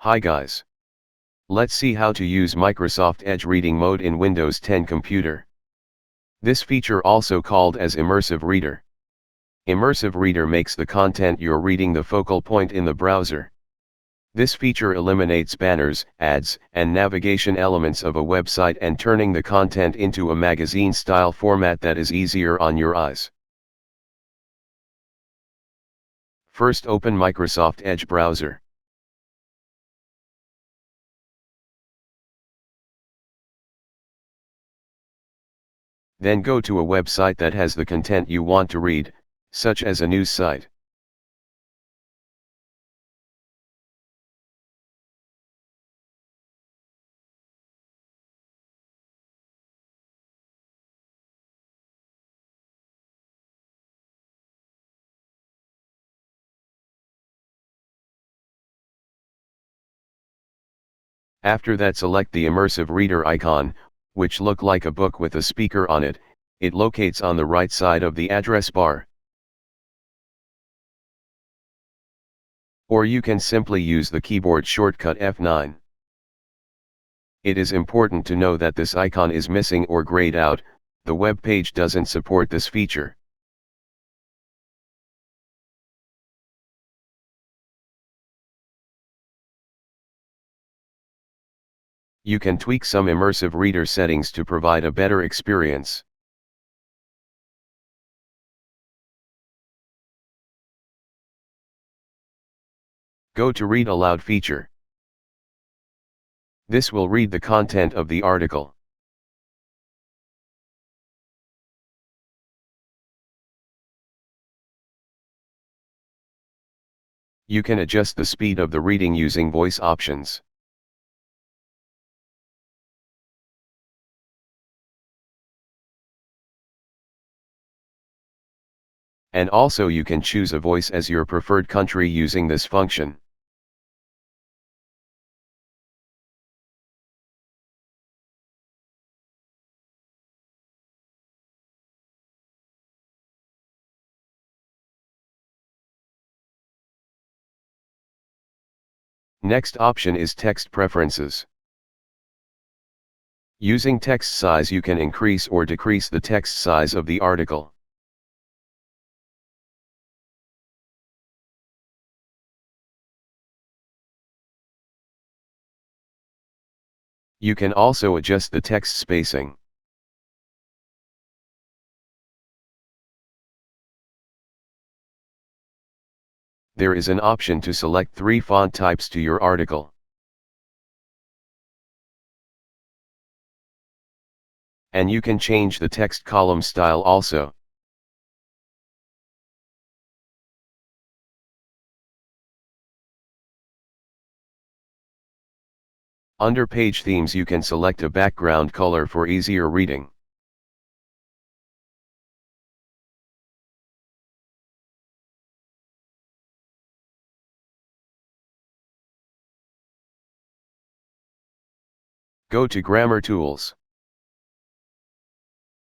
Hi guys. Let's see how to use Microsoft Edge reading mode in Windows 10 computer. This feature also called as Immersive Reader. Immersive Reader makes the content you're reading the focal point in the browser. This feature eliminates banners, ads, and navigation elements of a website and turning the content into a magazine-style format that is easier on your eyes. First open Microsoft Edge browser. Then go to a website that has the content you want to read, such as a news site. After that, select the Immersive Reader icon, which look like a book with a speaker on it. It locates on the right side of the address bar. Or you can simply use the keyboard shortcut F9. It is important to know that this icon is missing or grayed out. The web page doesn't support this feature. You can tweak some Immersive Reader settings to provide a better experience. Go to Read Aloud feature. This will read the content of the article. You can adjust the speed of the reading using voice options. And also you can choose a voice as your preferred country using this function. Next option is text preferences. Using text size, you can increase or decrease the text size of the article. You can also adjust the text spacing. There is an option to select 3 font types to your article. And you can change the text column style also. Under page themes, you can select a background color for easier reading. Go to Grammar Tools.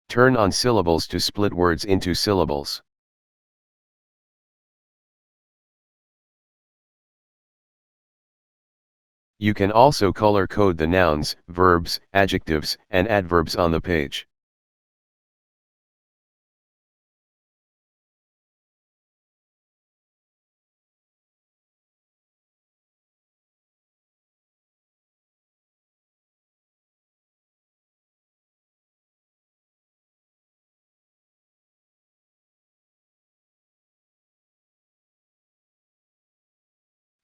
Turn on syllables to split words into syllables. You can also color code the nouns, verbs, adjectives, and adverbs on the page.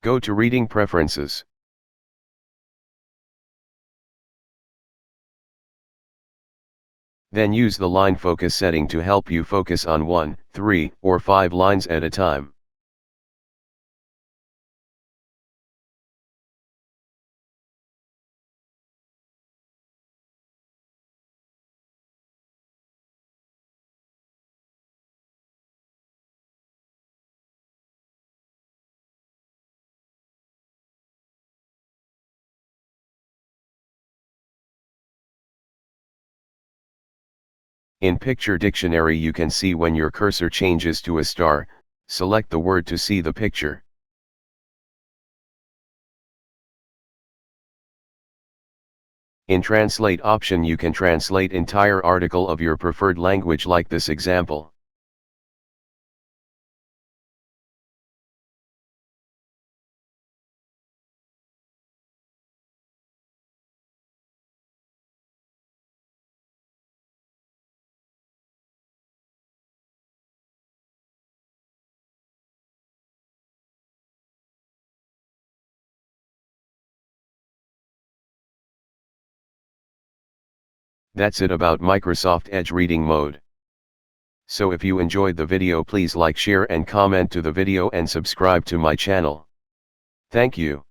Go to Reading Preferences. Then use the line focus setting to help you focus on 1, 3, or 5 lines at a time. In Picture Dictionary, you can see when your cursor changes to a star. Select the word to see the picture. In translate option you can translate entire article of your preferred language like this example. That's it about Microsoft Edge reading mode. So if you enjoyed the video, please like, share and comment to the video and subscribe to my channel. Thank you.